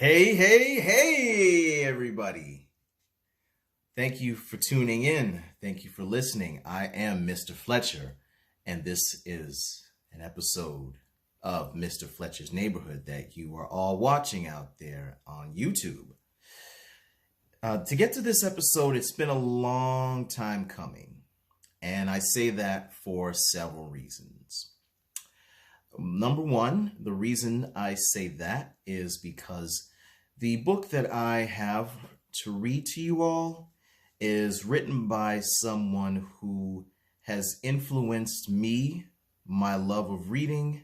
Hey, hey, hey, everybody. Thank you for tuning in. Thank you for listening. I am Mr. Fletcher, and this is an episode of Mr. Fletcher's Neighborhood that you are all watching out there on YouTube. To get to this episode, it's been a long time coming, and I say that for several reasons. Number one, the reason I say that is because the book that I have to read to you all is written by someone who has influenced me, my love of reading,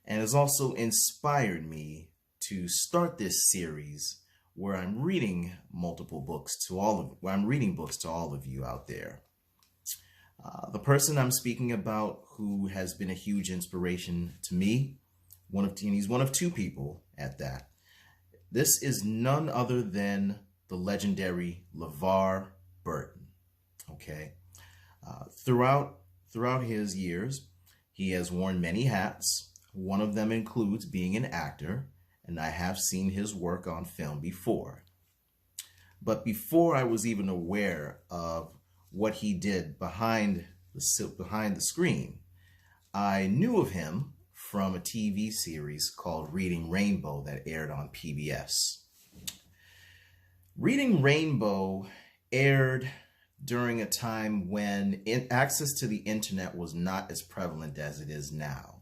and has also inspired me to start this series where I'm reading multiple books to all of you out there. The person I'm speaking about who has been a huge inspiration to me, he's one of two people at that. This is none other than the legendary LeVar Burton. Okay, throughout his years, he has worn many hats. One of them includes being an actor, and I have seen his work on film before. But before I was even aware of what he did behind the screen, I knew of him from a TV series called Reading Rainbow that aired on PBS. Reading Rainbow aired during a time when access to the internet was not as prevalent as it is now.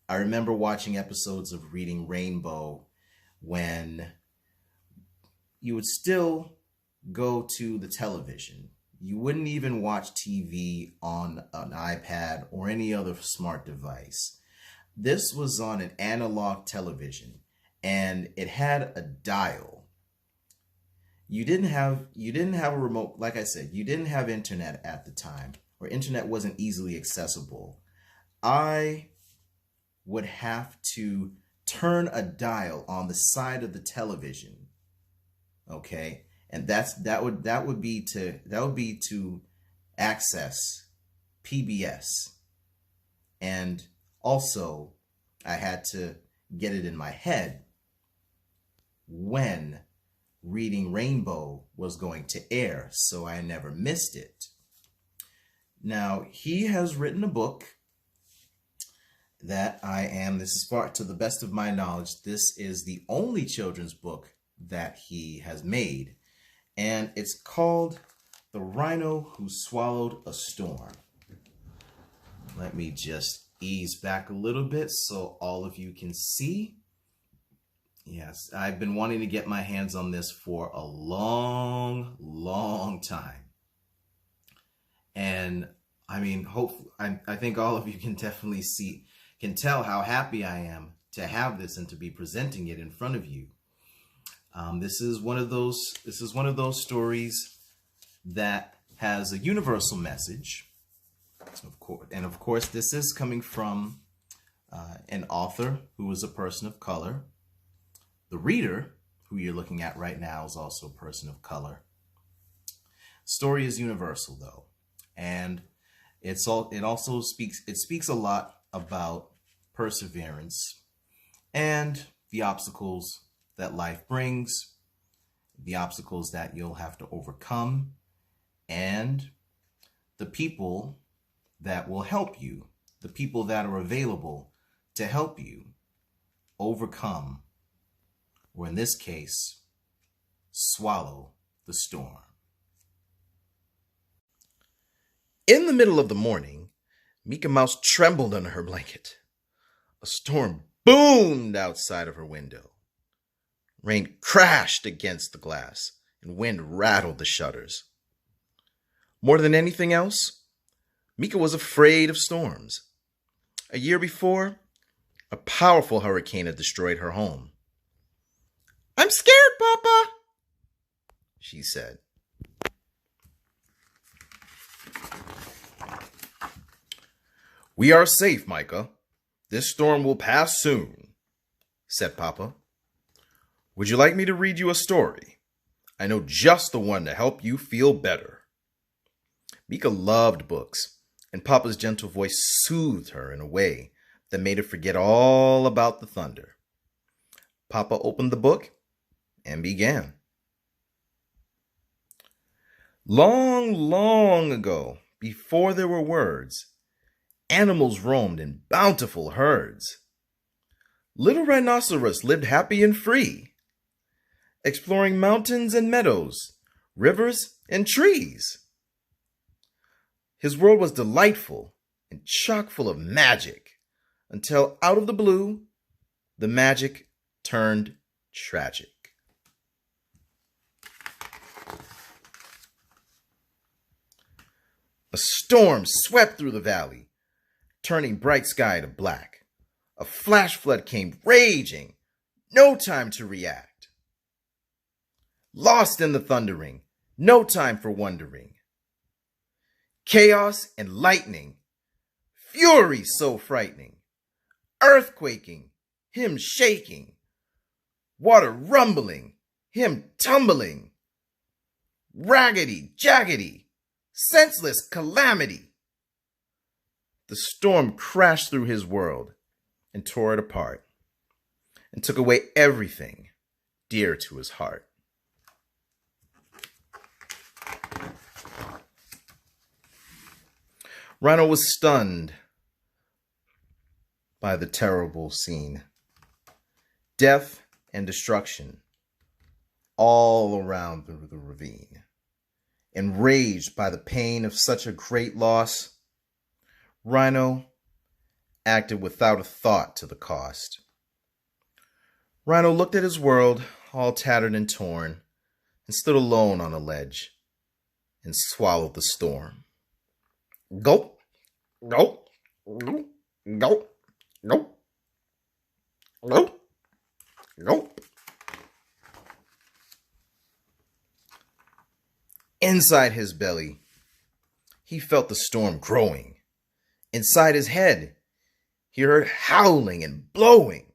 I remember watching episodes of Reading Rainbow when you would still go to the television. You wouldn't even watch TV on an iPad or any other smart device. This was on an analog television, and it had a dial. You didn't have a remote. Like I said, you didn't have internet at the time, or internet wasn't easily accessible. I would have to turn a dial on the side of the television. Okay? And that would be to access PBS. And also, I had to get it in my head when Reading Rainbow was going to air, so I never missed it. Now, he has written a book that to the best of my knowledge, this is the only children's book that he has made. And it's called The Rhino Who Swallowed a Storm. Let me just ease back a little bit so all of you can see. Yes, I've been wanting to get my hands on this for a long time. And I mean, I think all of you can definitely tell how happy I am to have this and to be presenting it in front of you. This is one of those stories that has a universal message, of course, this is coming from an author who is a person of color. The reader, who you're looking at right now, is also a person of color. Story is universal, though, and it also speaks a lot about perseverance and the obstacles that life brings, the obstacles that you'll have to overcome, and the people that will help you, the people that are available to help you overcome, or in this case, swallow the storm. In the middle of the morning, Mika Mouse trembled under her blanket. A storm boomed outside of her window. Rain crashed against the glass, and wind rattled the shutters. More than anything else, Mika was afraid of storms. A year before, a powerful hurricane had destroyed her home. "I'm scared, Papa," she said. "We are safe, Micah. This storm will pass soon," said Papa. "Would you like me to read you a story? I know just the one to help you feel better." Mika loved books, and Papa's gentle voice soothed her in a way that made her forget all about the thunder. Papa opened the book and began. Long, long ago, before there were words, animals roamed in bountiful herds. Little Rhinoceros lived happy and free, exploring mountains and meadows, rivers and trees. His world was delightful and chock full of magic, until out of the blue, the magic turned tragic. A storm swept through the valley, turning bright sky to black. A flash flood came raging, no time to react. Lost in the thundering, no time for wondering. Chaos and lightning, fury so frightening. Earthquaking, him shaking. Water rumbling, him tumbling. Raggedy, jaggedy, senseless calamity. The storm crashed through his world and tore it apart and took away everything dear to his heart. Rhino was stunned by the terrible scene. Death and destruction all around the ravine. Enraged by the pain of such a great loss, Rhino acted without a thought to the cost. Rhino looked at his world, all tattered and torn, and stood alone on a ledge and swallowed the storm. Gulp, gulp, gulp, gulp, gulp, gulp, gulp. Inside his belly, he felt the storm growing. Inside his head, he heard howling and blowing.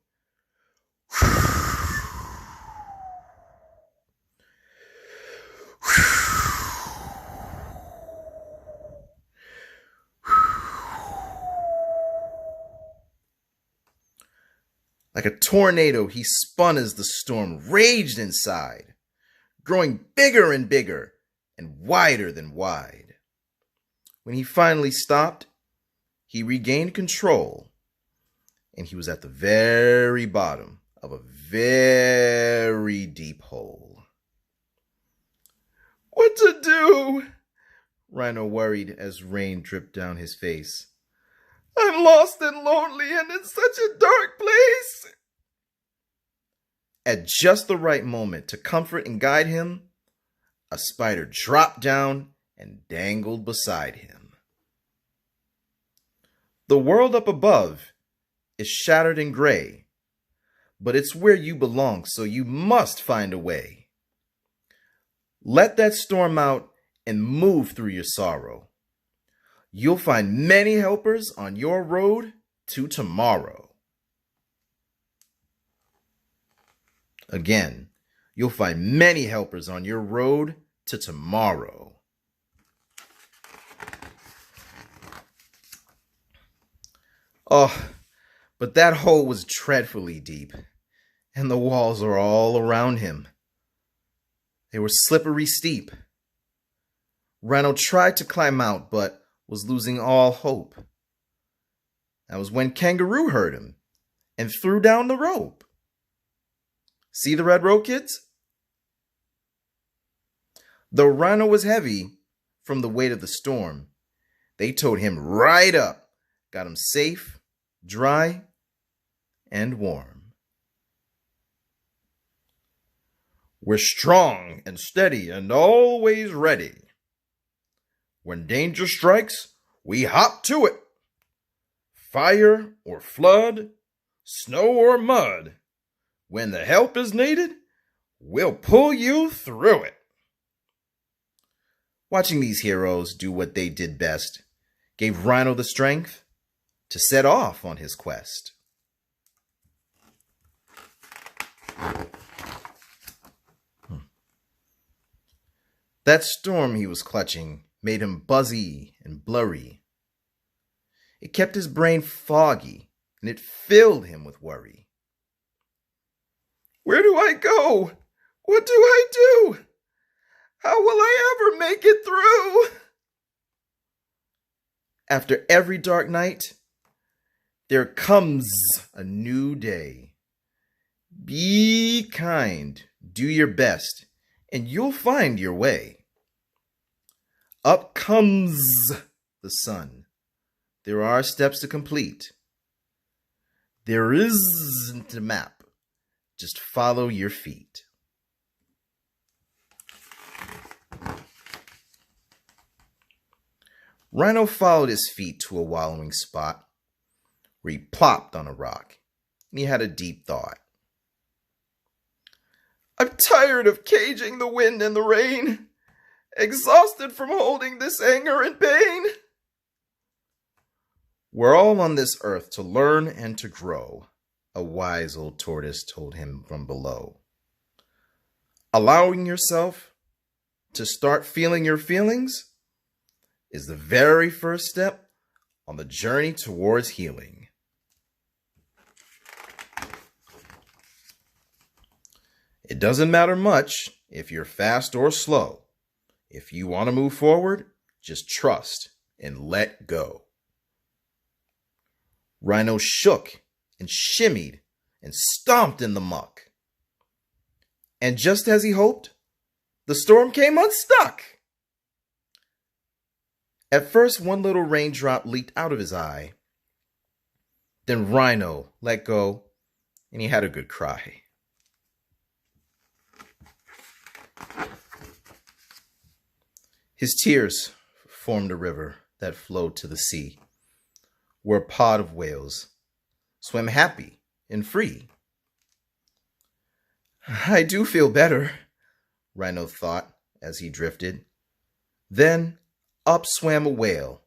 Like a tornado, he spun as the storm raged inside, growing bigger and bigger and wider than wide. When he finally stopped, he regained control, and he was at the very bottom of a very deep hole. What to do? Rhino worried as rain dripped down his face. I'm lost and lonely and in such a dark place. At just the right moment to comfort and guide him, a spider dropped down and dangled beside him. The world up above is shattered and gray, but it's where you belong, so you must find a way. Let that storm out and move through your sorrow. You'll find many helpers on your road to tomorrow. Again, you'll find many helpers on your road to tomorrow. Oh, but that hole was dreadfully deep, and the walls are all around him. They were slippery steep. Rhino tried to climb out, but was losing all hope. That was when Kangaroo heard him and threw down the rope. See the red rope, kids? Though Rhino was heavy from the weight of the storm, they towed him right up, got him safe, dry, and warm. We're strong and steady and always ready. When danger strikes, we hop to it. Fire or flood, snow or mud, when the help is needed, we'll pull you through it. Watching these heroes do what they did best gave Rhino the strength to set off on his quest. That storm he was clutching made him buzzy and blurry. It kept his brain foggy, and it filled him with worry. Where do I go? What do I do? How will I ever make it through? After every dark night, there comes a new day. Be kind, do your best, and you'll find your way. Up comes the sun. There are steps to complete. There isn't a map. Just follow your feet. Rhino followed his feet to a wallowing spot where he plopped on a rock, and he had a deep thought. I'm tired of caging the wind and the rain, exhausted from holding this anger and pain. We're all on this earth to learn and to grow, a wise old tortoise told him from below. Allowing yourself to start feeling your feelings is the very first step on the journey towards healing. It doesn't matter much if you're fast or slow. If you want to move forward, just trust and let go. Rhino shook and shimmied and stomped in the muck. And just as he hoped, the storm came unstuck. At first, one little raindrop leaked out of his eye. Then Rhino let go, and he had a good cry. His tears formed a river that flowed to the sea, where a pod of whales swam happy and free. I do feel better, Rhino thought as he drifted. Then up swam a whale,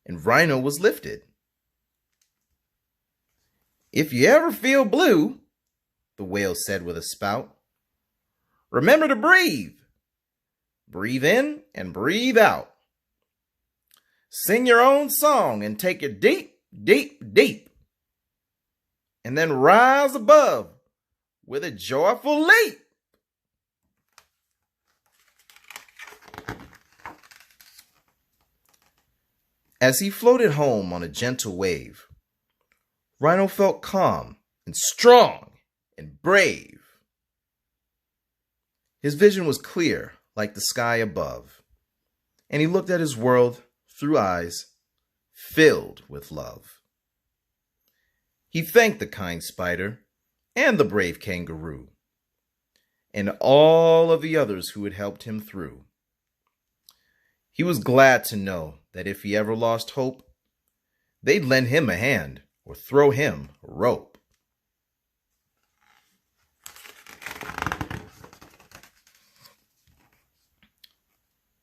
and Rhino was lifted. If you ever feel blue, the whale said with a spout, remember to breathe. Breathe in and breathe out. Sing your own song and take it deep, deep, deep. And then rise above with a joyful leap. As he floated home on a gentle wave, Rhino felt calm and strong and brave. His vision was clear like the sky above, and he looked at his world through eyes filled with love. He thanked the kind spider and the brave kangaroo, and all of the others who had helped him through. He was glad to know that if he ever lost hope, they'd lend him a hand or throw him a rope.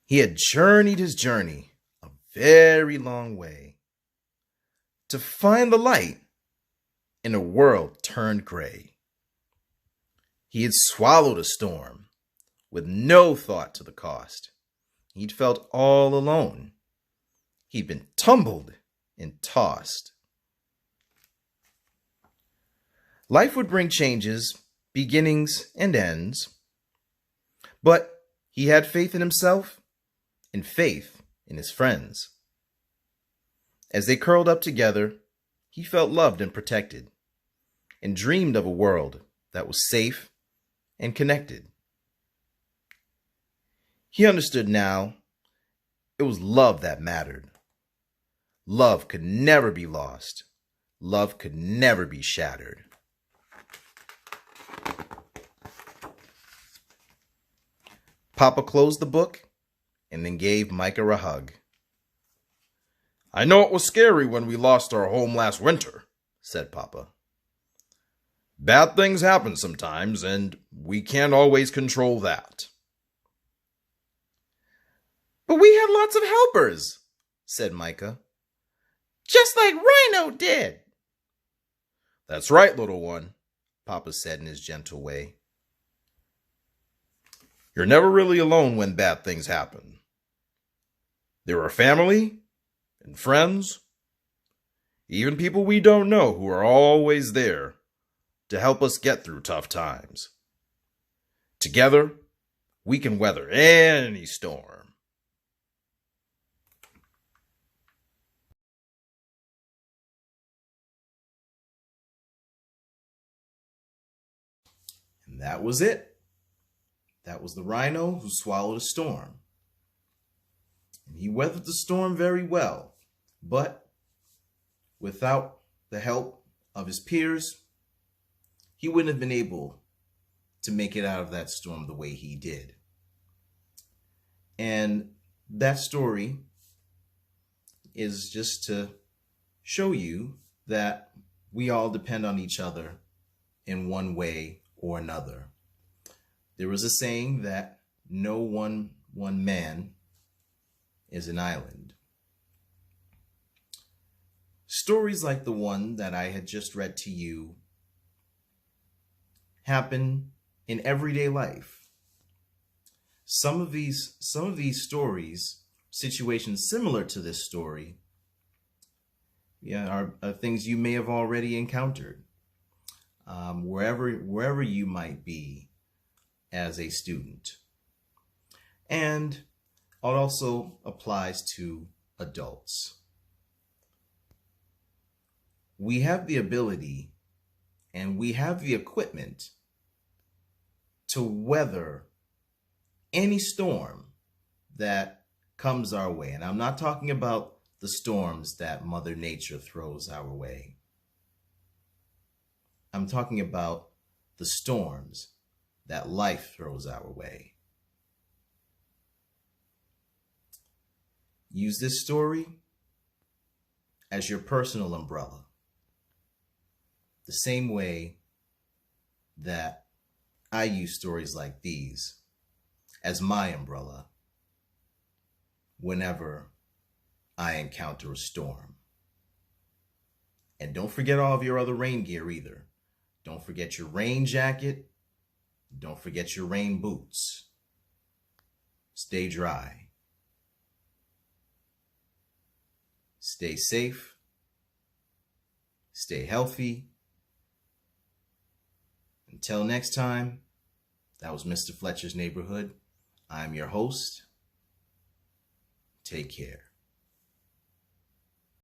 He had journeyed his journey a very long way to find the light in a world turned gray. He had swallowed a storm with no thought to the cost. He'd felt all alone. He'd been tumbled and tossed. Life would bring changes, beginnings and ends. But he had faith in himself and faith in his friends. As they curled up together, he felt loved and protected, and dreamed of a world that was safe and connected. He understood now it was love that mattered. Love could never be lost. Love could never be shattered. Papa closed the book and then gave Micah a hug. I know it was scary when we lost our home last winter, said Papa. Bad things happen sometimes, and we can't always control that. But we had lots of helpers, said Micah. Just like Rhino did. That's right, little one, Papa said in his gentle way. You're never really alone when bad things happen. There are family and friends, even people we don't know who are always there, to help us get through tough times. Together, we can weather any storm. And that was it. That was the rhino who swallowed a storm. And he weathered the storm very well, but without the help of his peers, he wouldn't have been able to make it out of that storm the way he did. And that story is just to show you that we all depend on each other in one way or another. There is a saying that no one man is an island. Stories like the one that I had just read to you happen in everyday life. Some of these stories, situations similar to this story, are things you may have already encountered wherever you might be as a student. And it also applies to adults. We have the ability and we have the equipment to weather any storm that comes our way. And I'm not talking about the storms that Mother Nature throws our way. I'm talking about the storms that life throws our way. Use this story as your personal umbrella, the same way that I use stories like these as my umbrella whenever I encounter a storm. And don't forget all of your other rain gear either. Don't forget your rain jacket. Don't forget your rain boots. Stay dry. Stay safe. Stay healthy. Until next time, that was Mr. Fletcher's Neighborhood. I'm your host. Take care.